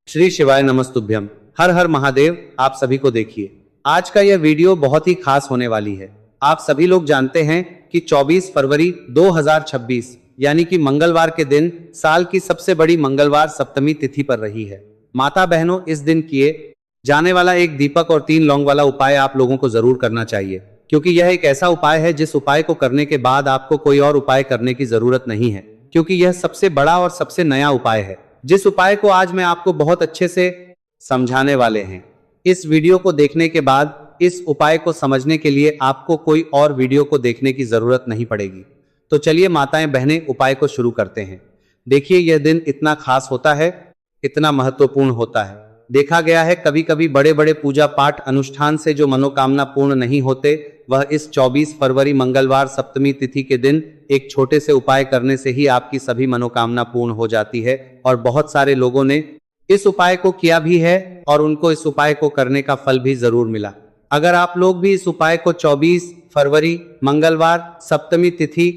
श्री शिवाय नमस्तुभ्यम। हर हर महादेव। आप सभी को देखिए, आज का यह वीडियो बहुत ही खास होने वाली है। आप सभी लोग जानते हैं कि 24 फरवरी 2026 यानी कि मंगलवार के दिन साल की सबसे बड़ी मंगलवार सप्तमी तिथि पर रही है। माता बहनों, इस दिन किए जाने वाला एक दीपक और 3 लौंग वाला उपाय आप लोगों को जरूर करना चाहिए, क्योंकि यह एक ऐसा उपाय है जिस उपाय को करने के बाद आपको कोई और उपाय करने की जरूरत नहीं है, क्योंकि यह सबसे बड़ा और सबसे नया उपाय है, जिस उपाय को आज मैं आपको बहुत अच्छे से समझाने वाले हैं। इस वीडियो को देखने के बाद इस उपाय को समझने के लिए आपको कोई और वीडियो को देखने की जरूरत नहीं पड़ेगी। तो चलिए माताएं बहनें, उपाय को शुरू करते हैं। देखिए, यह दिन इतना खास होता है, इतना महत्वपूर्ण होता है। देखा गया है कभी कभी बड़े बड़े पूजा पाठ अनुष्ठान से जो मनोकामना पूर्ण नहीं होते, वह इस 24 फरवरी मंगलवार सप्तमी तिथि के दिन एक छोटे से उपाय करने से ही आपकी सभी मनोकामना पूर्ण हो जाती है। और बहुत सारे लोगों ने इस उपाय को किया भी है और उनको इस उपाय को करने का फल भी जरूर मिला। अगर आप लोग भी इस उपाय को 24 फरवरी मंगलवार सप्तमी तिथि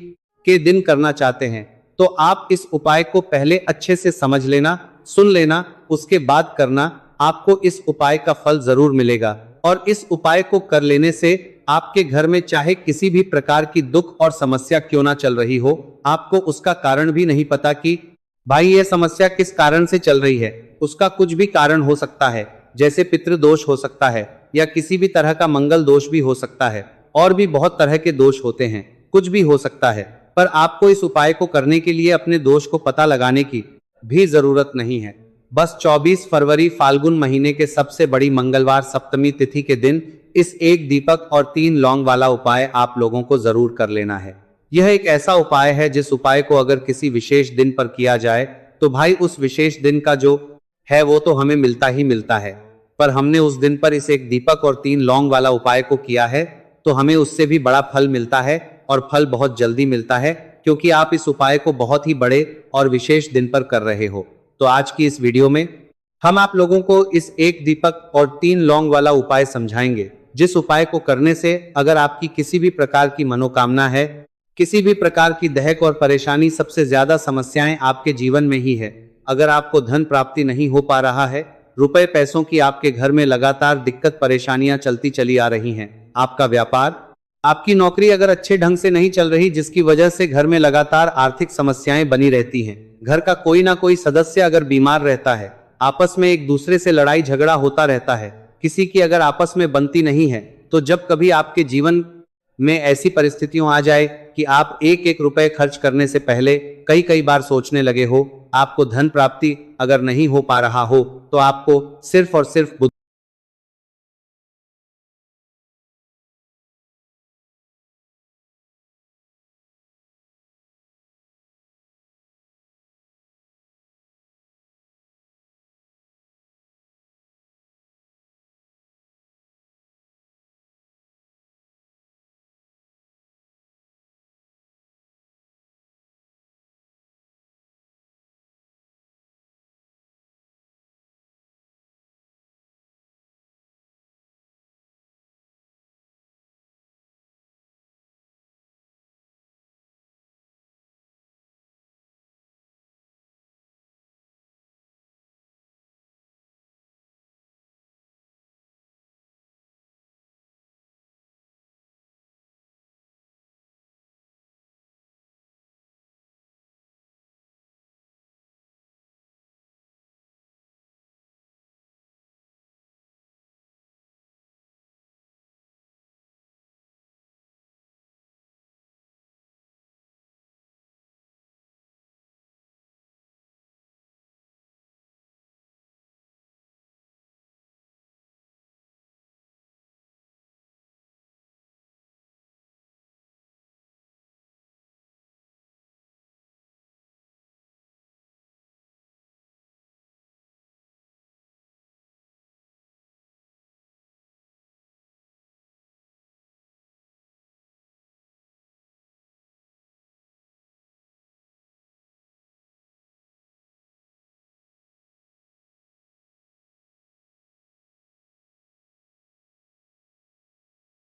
के दिन करना चाहते हैं, तो आप इस उपाय को पहले अच्छे से समझ लेना, सुन लेना, उसके बाद करना। आपको इस उपाय का फल जरूर मिलेगा। और इस उपाय को कर लेने से आपके घर में चाहे किसी भी प्रकार की दुख और समस्या क्यों ना चल रही हो, आपको उसका कारण भी नहीं पता कि भाई ये समस्या किस कारण से चल रही है, उसका कुछ भी कारण हो सकता है, जैसे पितृदोष हो सकता है या किसी भी तरह का मंगल दोष भी हो सकता है, और भी बहुत तरह के दोष होते हैं, कुछ भी हो सकता है। पर आपको इस उपाय को करने के लिए अपने दोष को पता लगाने की भी जरूरत नहीं है। बस 24 फरवरी फाल्गुन महीने के सबसे बड़ी मंगलवार सप्तमी तिथि के दिन इस एक दीपक और 3 लौंग वाला उपाय आप लोगों को जरूर कर लेना है। यह एक ऐसा उपाय है जिस उपाय को अगर किसी विशेष दिन पर किया जाए तो भाई उस विशेष दिन का जो है वो तो हमें मिलता ही मिलता है। पर हमने उस दिन पर इस एक दीपक और 3 लौंग वाला उपाय को किया है तो हमें उससे भी बड़ा फल मिलता है, और फल बहुत जल्दी मिलता है, क्योंकि आप इस उपाय को बहुत ही बड़े और विशेष दिन पर कर रहे हो। तो आज की इस वीडियो में हम आप लोगों को इस एक दीपक और 3 लौंग वाला उपाय समझाएंगे, जिस उपाय को करने से अगर आपकी किसी भी प्रकार की मनोकामना है, किसी भी प्रकार की दहक और परेशानी, सबसे ज्यादा समस्याएं आपके जीवन में ही है, अगर आपको धन प्राप्ति नहीं हो पा रहा है, रुपए पैसों की आपके घर में लगातार दिक्कत परेशानियां चलती चली आ रही हैं, आपका व्यापार, आपकी नौकरी अगर अच्छे ढंग से नहीं चल रही, जिसकी वजह से घर में लगातार आर्थिक समस्याएं बनी रहती हैं, घर का कोई ना कोई सदस्य अगर बीमार रहता है, आपस में एक दूसरे से लड़ाई झगड़ा होता रहता है, किसी की अगर आपस में बनती नहीं है, तो जब कभी आपके जीवन में ऐसी परिस्थितियां आ जाए कि आप एक एक रुपए खर्च करने से पहले कई कई बार सोचने लगे हो, आपको धन प्राप्ति अगर नहीं हो पा रहा हो, तो आपको सिर्फ और सिर्फ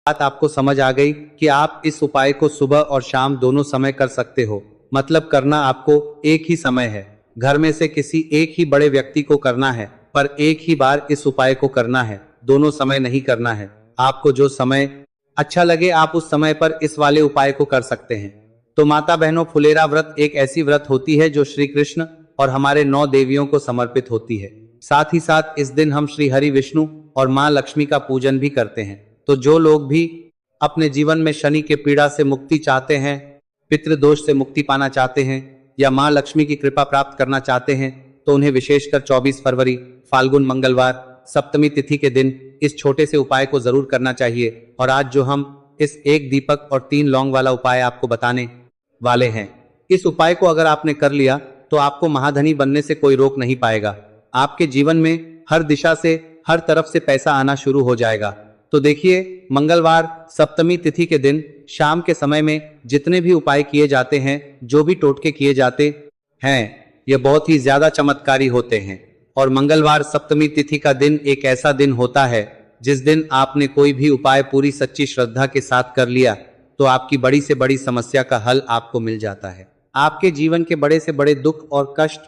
बात आपको समझ आ गई कि आप इस उपाय को सुबह और शाम दोनों समय कर सकते हो। मतलब करना आपको एक ही समय है, घर में से किसी एक ही बड़े व्यक्ति को करना है, पर एक ही बार इस उपाय को करना है, दोनों समय नहीं करना है। आपको जो समय अच्छा लगे आप उस समय पर इस वाले उपाय को कर सकते हैं। तो माता बहनों, फुलेरा व्रत एक ऐसी व्रत होती है जो श्री कृष्ण और हमारे 9 देवियों को समर्पित होती है। साथ ही साथ इस दिन हम श्री हरि विष्णु और माँ लक्ष्मी का पूजन भी करते हैं। तो जो लोग भी अपने जीवन में शनि के पीड़ा से मुक्ति चाहते हैं, पितृदोष से मुक्ति पाना चाहते हैं या माँ लक्ष्मी की कृपा प्राप्त करना चाहते हैं, तो उन्हें विशेषकर 24 फरवरी फाल्गुन मंगलवार सप्तमी तिथि के दिन इस छोटे से उपाय को जरूर करना चाहिए। और आज जो हम इस 1 दीपक और 3 लौंग वाला उपाय आपको बताने वाले हैं, इस उपाय को अगर आपने कर लिया तो आपको महाधनी बनने से कोई रोक नहीं पाएगा। आपके जीवन में हर दिशा से, हर तरफ से पैसा आना शुरू हो जाएगा। तो देखिए, मंगलवार सप्तमी तिथि के दिन शाम के समय में जितने भी उपाय किए जाते हैं, जो भी टोटके किए जाते हैं, ये बहुत ही ज्यादा चमत्कारी होते हैं। और मंगलवार सप्तमी तिथि का दिन एक ऐसा दिन होता है जिस दिन आपने कोई भी उपाय पूरी सच्ची श्रद्धा के साथ कर लिया तो आपकी बड़ी से बड़ी समस्या का हल आपको मिल जाता है। आपके जीवन के बड़े से बड़े दुख और कष्ट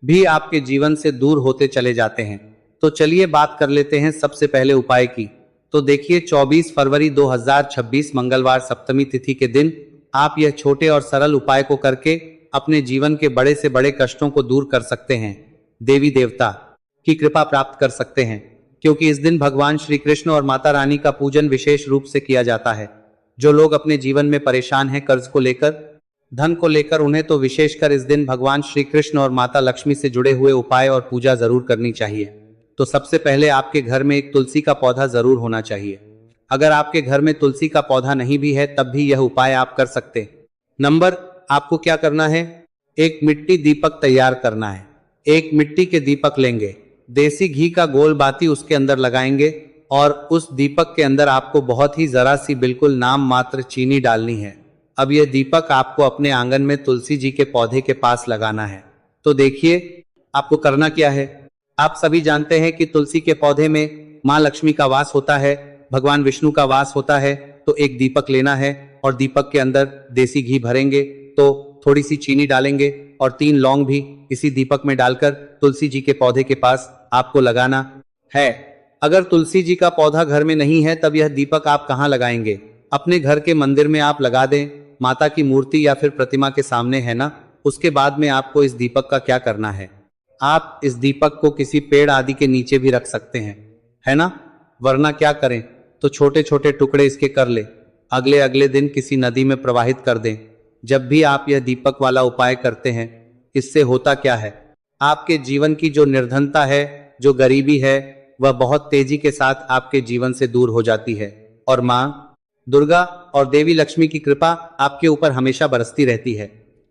भी आपके जीवन से दूर होते चले जाते हैं। तो चलिए बात कर लेते हैं सबसे पहले उपाय की। तो देखिए, 24 फरवरी 2026 मंगलवार सप्तमी तिथि के दिन आप यह छोटे और सरल उपाय को करके अपने जीवन के बड़े से बड़े कष्टों को दूर कर सकते हैं, देवी देवता की कृपा प्राप्त कर सकते हैं, क्योंकि इस दिन भगवान श्री कृष्ण और माता रानी का पूजन विशेष रूप से किया जाता है। जो लोग अपने जीवन में परेशान हैं कर्ज को लेकर, धन को लेकर, उन्हें तो विशेषकर इस दिन भगवान श्री कृष्ण और माता लक्ष्मी से जुड़े हुए उपाय और पूजा जरूर करनी चाहिए। तो सबसे पहले आपके घर में एक तुलसी का पौधा जरूर होना चाहिए। अगर आपके घर में तुलसी का पौधा नहीं भी है तब भी यह उपाय आप कर सकते। नंबर, आपको क्या करना है, एक मिट्टी दीपक तैयार करना है। एक मिट्टी के दीपक लेंगे, देसी घी का गोल बाती उसके अंदर लगाएंगे और उस दीपक के अंदर आपको बहुत ही जरा सी, बिल्कुल नाम मात्र चीनी डालनी है। अब यह दीपक आपको अपने आंगन में तुलसी जी के पौधे के पास लगाना है। तो देखिए, आपको करना क्या है। आप सभी जानते हैं कि तुलसी के पौधे में माँ लक्ष्मी का वास होता है, भगवान विष्णु का वास होता है। तो एक दीपक लेना है और दीपक के अंदर देसी घी भरेंगे, तो थोड़ी सी चीनी डालेंगे और 3 लौंग भी इसी दीपक में डालकर तुलसी जी के पौधे के पास आपको लगाना है। अगर तुलसी जी का पौधा घर में नहीं है तब यह दीपक आप कहाँ लगाएंगे, अपने घर के मंदिर में आप लगा दें, माता की मूर्ति या फिर प्रतिमा के सामने, है ना। उसके बाद में आपको इस दीपक का क्या करना है, आप इस दीपक को किसी पेड़ आदि के नीचे भी रख सकते हैं, है ना। वरना क्या करें, तो छोटे छोटे टुकड़े इसके कर ले, अगले दिन किसी नदी में प्रवाहित कर दें। जब भी आप यह दीपक वाला उपाय करते हैं, इससे होता क्या है, आपके जीवन की जो निर्धनता है, जो गरीबी है, वह बहुत तेजी के साथ आपके जीवन से दूर हो जाती है और माँ दुर्गा और देवी लक्ष्मी की कृपा आपके ऊपर हमेशा बरसती रहती है।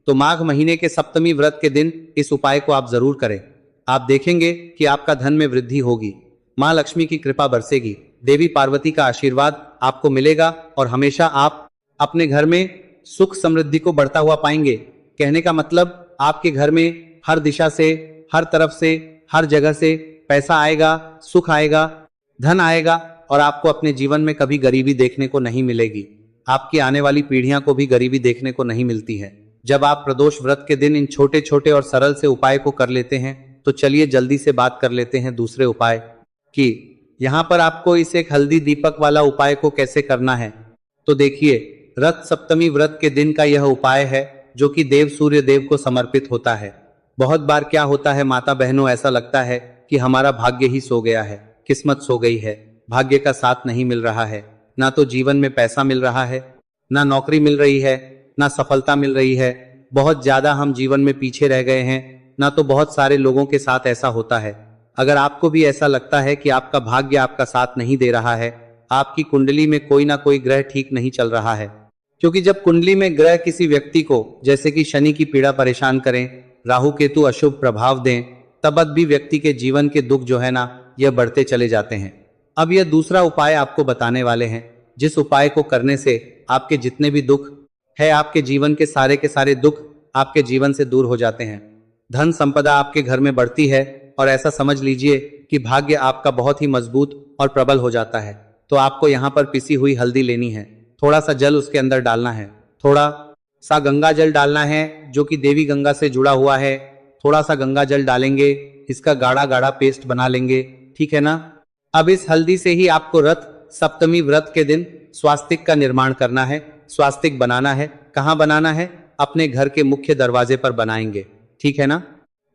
तो माघ महीने के सप्तमी व्रत के दिन इस उपाय को आप जरूर करें। आप देखेंगे कि आपका धन में वृद्धि होगी, माँ लक्ष्मी की कृपा बरसेगी, देवी पार्वती का आशीर्वाद आपको मिलेगा और हमेशा आप अपने घर में सुख समृद्धि को बढ़ता हुआ पाएंगे। कहने का मतलब, आपके घर में हर दिशा से, हर तरफ से, हर जगह से पैसा आएगा, सुख आएगा, धन आएगा और आपको अपने जीवन में कभी गरीबी देखने को नहीं मिलेगी। आपकी आने वाली पीढ़ियां को भी गरीबी देखने को नहीं मिलती है जब आप प्रदोष व्रत के दिन इन छोटे छोटे और सरल से उपाय को कर लेते हैं। तो चलिए जल्दी से बात कर लेते हैं दूसरे उपाय की। यहाँ पर आपको इस एक हल्दी दीपक वाला उपाय को कैसे करना है। तो देखिए, रथ सप्तमी व्रत के दिन का यह उपाय है जो कि देव सूर्य देव को समर्पित होता है। बहुत बार क्या होता है माता बहनों, ऐसा लगता है कि हमारा भाग्य ही सो गया है, किस्मत सो गई है, भाग्य का साथ नहीं मिल रहा है, ना तो जीवन में पैसा मिल रहा है, ना नौकरी मिल रही है, ना सफलता मिल रही है, बहुत ज्यादा हम जीवन में पीछे रह गए हैं, ना तो बहुत सारे लोगों के साथ ऐसा होता है। अगर आपको भी ऐसा लगता है कि आपका भाग्य आपका साथ नहीं दे रहा है, आपकी कुंडली में कोई ना कोई ग्रह ठीक नहीं चल रहा है, क्योंकि जब कुंडली में ग्रह किसी व्यक्ति को जैसे कि शनि की पीड़ा परेशान करें, राहु केतु अशुभ प्रभाव दें, तब भी व्यक्ति के जीवन के दुख जो है ना, यह बढ़ते चले जाते हैं। अब यह दूसरा उपाय आपको बताने वाले हैं, जिस उपाय को करने से आपके जितने भी दुख है, आपके जीवन के सारे दुख आपके जीवन से दूर हो जाते हैं। धन संपदा आपके घर में बढ़ती है और ऐसा समझ लीजिए कि भाग्य आपका बहुत ही मजबूत और प्रबल हो जाता है। तो आपको यहाँ पर पिसी हुई हल्दी लेनी है, थोड़ा सा जल उसके अंदर डालना है, थोड़ा सा गंगा जल डालना है जो कि देवी गंगा से जुड़ा हुआ है। थोड़ा सा गंगा जल डालेंगे इसका गाढ़ा गाढ़ा पेस्ट बना लेंगे, ठीक है ना। अब इस हल्दी से ही आपको रथ सप्तमी व्रत के दिन स्वास्तिक का निर्माण करना है। स्वास्तिक बनाना है, कहाँ बनाना है? अपने घर के मुख्य दरवाजे पर बनाएंगे, ठीक है ना।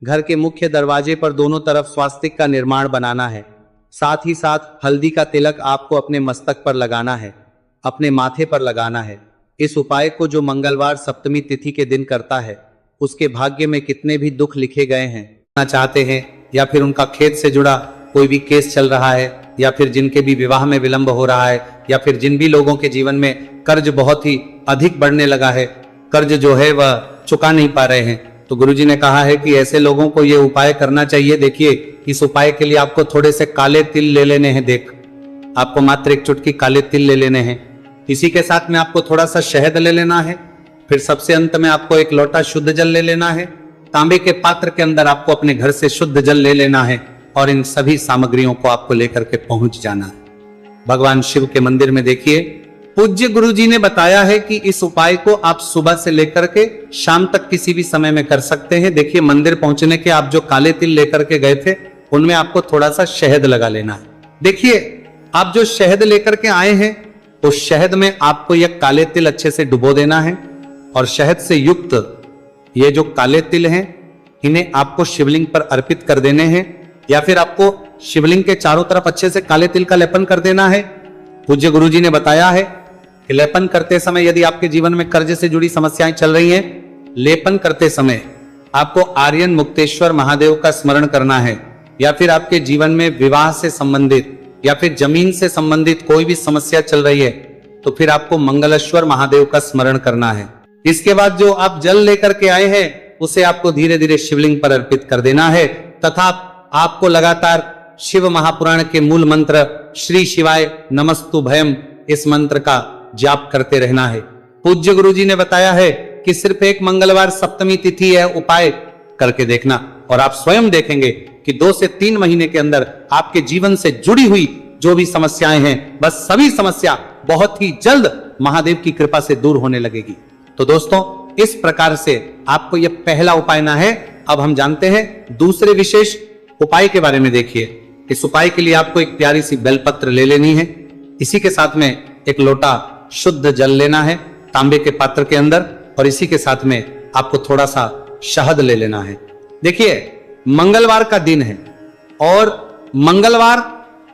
घर के मुख्य दरवाजे पर दोनों तरफ स्वास्तिक का निर्माण बनाना है। साथ ही साथ हल्दी का तिलक आपको अपने मस्तक पर लगाना है, अपने माथे पर लगाना है। इस उपाय को जो मंगलवार सप्तमी तिथि के दिन करता है, उसके भाग्य में कितने भी दुख लिखे गए हैं चाहते हैं, या फिर उनका खेत से जुड़ा कोई भी केस चल रहा है, या फिर जिनके भी विवाह में विलंब हो रहा है, या फिर जिन भी लोगों के जीवन में कर्ज बहुत ही अधिक बढ़ने लगा है, कर्ज जो है वह चुका नहीं पा रहे हैं, तो गुरुजी ने कहा है कि ऐसे लोगों को ये उपाय करना चाहिए। देखिए, इस उपाय के लिए आपको थोड़े से काले तिल ले लेने हैं। देख, आपको मात्र एक चुटकी काले तिल ले लेने हैं। इसी के साथ में आपको थोड़ा सा शहद ले लेना है। फिर सबसे अंत में आपको एक लोटा शुद्ध जल ले लेना है। तांबे के पात्र के अंदर आपको अपने घर से शुद्ध जल ले लेना है और इन सभी सामग्रियों को आपको लेकर के पहुंच जाना है भगवान शिव के मंदिर में। देखिए, पूज्य गुरुजी ने बताया है कि इस उपाय को आप सुबह से लेकर के शाम तक किसी भी समय में कर सकते हैं। देखिए, मंदिर पहुंचने के आप जो काले तिल लेकर के गए थे, उनमें आपको थोड़ा सा शहद लगा लेना है। देखिए, आप जो शहद लेकर के आए हैं, उस शहद में आपको यह काले तिल अच्छे से डुबो देना है और शहद से युक्त ये जो काले तिल हैं, इन्हें आपको शिवलिंग पर अर्पित कर देने हैं, या फिर आपको शिवलिंग के चारों तरफ अच्छे से काले तिल का लेपन कर देना है। पूज्य गुरुजी ने बताया है कि लेपन करते समय यदि आपके जीवन में कर्ज से जुड़ी समस्याएं चल रही हैं, लेपन करते समय आपको आर्यन मुक्तेश्वर महादेव का स्मरण करना है, या फिर आपके जीवन में विवाह से संबंधित या फिर जमीन से संबंधित कोई भी समस्या चल रही है, तो फिर आपको मंगलेश्वर महादेव का स्मरण करना है। इसके बाद जो आप जल लेकर के आए हैं, उसे आपको धीरे धीरे शिवलिंग पर अर्पित कर देना है, तथा आपको लगातार शिव महापुराण के मूल मंत्र श्री शिवाय नमस्तुभयम, इस मंत्र का जाप करते रहना है। पूज्य गुरुजी ने बताया है कि सिर्फ एक मंगलवार सप्तमी तिथि है, उपाय करके देखना और आप स्वयं देखेंगे कि 2 से 3 महीने के अंदर आपके जीवन से जुड़ी हुई जो भी समस्याएं हैं, बस सभी समस्या बहुत ही जल्द महादेव की कृपा से दूर होने लगेगी। तो दोस्तों, इस प्रकार से आपको यह पहला उपाय ना है। अब हम जानते हैं दूसरे विशेष उपाय के बारे में। देखिए, इस उपाय के लिए आपको एक प्यारी सी बेलपत्र ले लेनी है। इसी के साथ में एक लोटा शुद्ध जल लेना है तांबे के पात्र के अंदर, और इसी के साथ में आपको थोड़ा सा शहद ले लेना है। देखिए, मंगलवार का दिन है और मंगलवार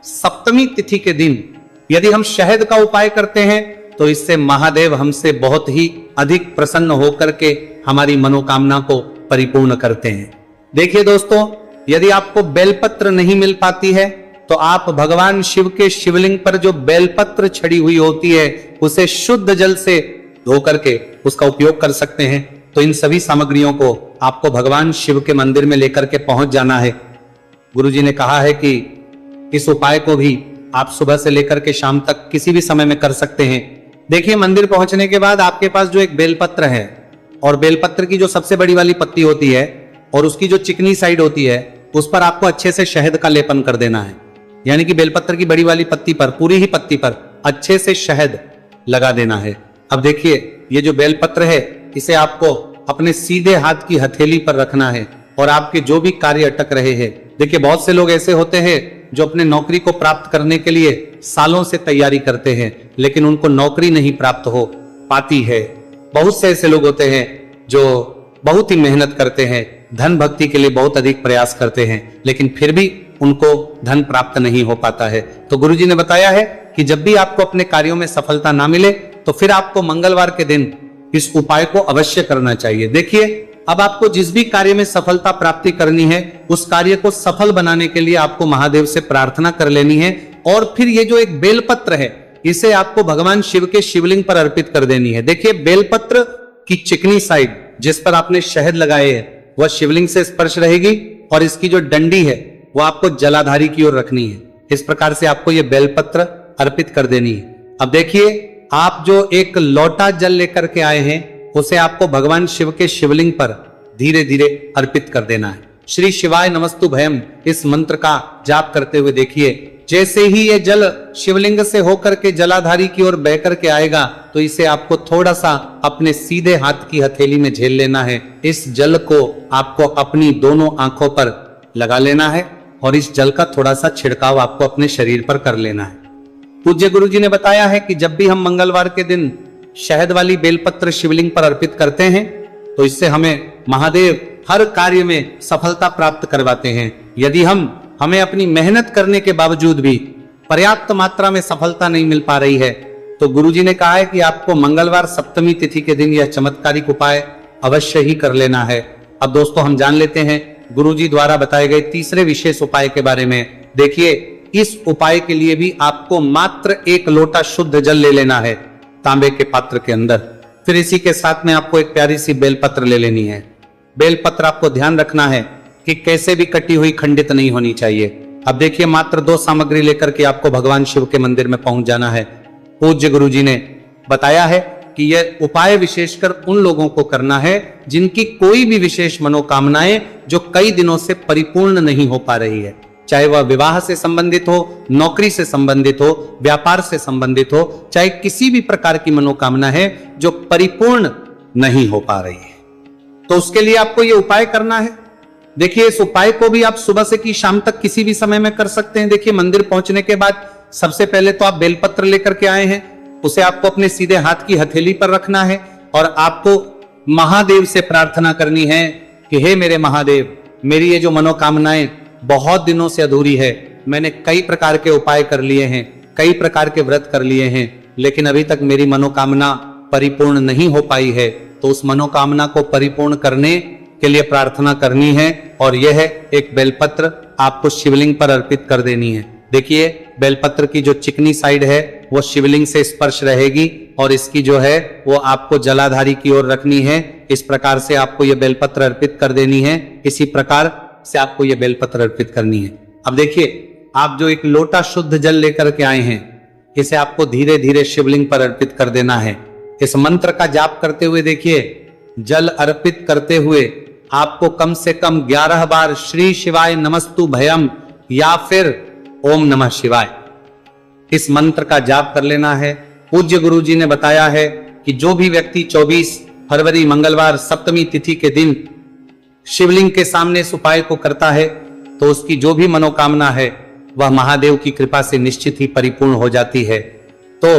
सप्तमी तिथि के दिन यदि हम शहद का उपाय करते हैं, तो इससे महादेव हमसे बहुत ही अधिक प्रसन्न होकर के हमारी मनोकामना को परिपूर्ण करते हैं। देखिए दोस्तों, यदि आपको बेलपत्र नहीं मिल पाती है, तो आप भगवान शिव के शिवलिंग पर जो बेलपत्र छड़ी हुई होती है, उसे शुद्ध जल से धो करके उसका उपयोग कर सकते हैं। तो इन सभी सामग्रियों को आपको भगवान शिव के मंदिर में लेकर के पहुंच जाना है। गुरुजी ने कहा है कि इस उपाय को भी आप सुबह से लेकर के शाम तक किसी भी समय में कर सकते हैं। देखिए, मंदिर पहुंचने के बाद आपके पास जो एक बेलपत्र है, और बेलपत्र की जो सबसे बड़ी वाली पत्ती होती है और उसकी जो चिकनी साइड होती है, उस पर आपको अच्छे से शहद का लेपन कर देना है। यानी कि बेलपत्र की बड़ी वाली पत्ती पर, पूरी ही पत्ती पर अच्छे से शहद लगा देना है। अब देखिए, ये जो बेलपत्र है, इसे आपको अपने सीधे हाथ की हथेली पर रखना है और आपके जो भी कार्य अटक रहे हैं। देखिए, बहुत से लोग ऐसे होते हैं जो अपने नौकरी को प्राप्त करने के लिए सालों से तैयारी करते हैं, लेकिन उनको नौकरी नहीं प्राप्त हो पाती है। बहुत से ऐसे लोग होते हैं जो बहुत ही मेहनत करते हैं, धन भक्ति के लिए बहुत अधिक प्रयास करते हैं, लेकिन फिर भी उनको धन प्राप्त नहीं हो पाता है। तो गुरुजी ने बताया है कि जब भी आपको अपने कार्यों में सफलता ना मिले, तो फिर आपको मंगलवार के दिन इस उपाय को अवश्य करना चाहिए। देखिए, अब आपको जिस भी कार्य में सफलता प्राप्ति करनी है, उस कार्य को सफल बनाने के लिए आपको महादेव से प्रार्थना कर लेनी है, और फिर ये जो एक बेलपत्र है, इसे आपको भगवान शिव के शिवलिंग पर अर्पित कर देनी है। देखिए, बेलपत्र की चिकनी साइड जिस पर आपने शहद लगाए है, वह शिवलिंग से स्पर्श रहेगी, और इसकी जो डंडी है वो आपको जलाधारी की ओर रखनी है। इस प्रकार से आपको ये बेलपत्र अर्पित कर देनी है। अब देखिए, आप जो एक लोटा जल लेकर के आए हैं, उसे आपको भगवान शिव के शिवलिंग पर धीरे धीरे अर्पित कर देना है। श्री शिवाय नमस्तुभयम, इस मंत्र का जाप करते हुए देखिए, जैसे ही ये जल शिवलिंग से होकर के जलाधारी की ओर बह करके आएगा, तो इसे आपको थोड़ा सा अपने सीधे हाथ की हथेली में झेल लेना है। इस जल को आपको अपनी दोनों आंखों पर लगा लेना है और इस जल का थोड़ा सा छिड़काव आपको अपने शरीर पर कर लेना है। पूज्य गुरु जी ने बताया है कि जब भी हम मंगलवार के दिन शहद वाली बेलपत्र शिवलिंग पर अर्पित करते हैं तो इससे हमें महादेव हर कार्य में सफलता प्राप्त करवाते हैं। यदि हमें अपनी मेहनत करने के बावजूद भी पर्याप्त मात्रा में सफलता नहीं मिल पा रही है तो गुरुजी ने कहा है कि आपको मंगलवार सप्तमी तिथि के दिन यह चमत्कारिक उपाय अवश्य ही कर लेना है। अब दोस्तों हम जान लेते हैं गुरुजी द्वारा बताए गए तीसरे विशेष उपाय के बारे में। देखिए, इस उपाय के लिए भी आपको मात्र 1 लोटा शुद्ध जल ले लेना है तांबे के पात्र के अंदर। फिर इसी के साथ में आपको एक प्यारी सी बेलपत्र ले लेनी है। बेलपत्र आपको ध्यान रखना है कि कैसे भी कटी हुई खंडित नहीं होनी चाहिए। अब देखिए, मात्र 2 सामग्री लेकर के आपको भगवान शिव के मंदिर में पहुंच जाना है। पूज्य गुरुजी ने बताया है कि यह उपाय विशेषकर उन लोगों को करना है जिनकी कोई भी विशेष मनोकामनाएं जो कई दिनों से परिपूर्ण नहीं हो पा रही है, चाहे वह विवाह से संबंधित हो, नौकरी से संबंधित हो, व्यापार से संबंधित हो, चाहे किसी भी प्रकार की मनोकामना है जो परिपूर्ण नहीं हो पा रही है, तो उसके लिए आपको यह उपाय करना है। देखिए, इस उपाय को भी आप सुबह से की शाम तक किसी भी समय में कर सकते हैं। देखिए, मंदिर पहुंचने के बाद सबसे पहले तो आप बेलपत्र लेकर के आए हैं, उसे आपको अपने सीधे हाथ की हथेली पर रखना है और आपको महादेव से प्रार्थना करनी है कि हे मेरे महादेव, मेरी ये जो मनोकामनाएं बहुत दिनों से अधूरी है, मैंने कई प्रकार के उपाय कर लिए हैं, कई प्रकार के व्रत कर लिए हैं, लेकिन अभी तक मेरी मनोकामना परिपूर्ण नहीं हो पाई है, तो उस मनोकामना को परिपूर्ण करने के लिए प्रार्थना करनी है और यह एक बेलपत्र आपको शिवलिंग पर अर्पित कर देनी है। देखिए, बेलपत्र की जो चिकनी साइड है वो शिवलिंग से स्पर्श रहेगी और इसकी जो है वो आपको जलाधारी की ओर रखनी है। इस प्रकार से आपको यह बेलपत्र अर्पित कर देनी है। इसी प्रकार से आपको यह बेलपत्र अर्पित करनी है। अब देखिए, आप जो 1 लोटा शुद्ध जल लेकर के आए हैं, इसे आपको धीरे धीरे शिवलिंग पर अर्पित कर देना है। इस मंत्र का जाप करते हुए देखिए, जल अर्पित करते हुए आपको कम से कम 11 बार श्री शिवाय नमस्तु भयम या फिर ओम नमः शिवाय इस मंत्र का जाप कर लेना है। पूज्य गुरुजी ने बताया है कि जो भी व्यक्ति 24 फरवरी मंगलवार सप्तमी तिथि के दिन शिवलिंग के सामने इस उपाय को करता है तो उसकी जो भी मनोकामना है वह महादेव की कृपा से निश्चित ही परिपूर्ण हो जाती है। तो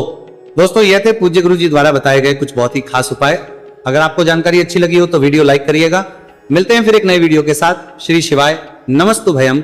दोस्तों, यह थे पूज्य गुरुजी द्वारा बताए गए कुछ बहुत ही खास उपाय। अगर आपको जानकारी अच्छी लगी हो तो वीडियो लाइक करिएगा। मिलते हैं फिर एक नए वीडियो के साथ। श्री शिवाय नमस्तु भयम।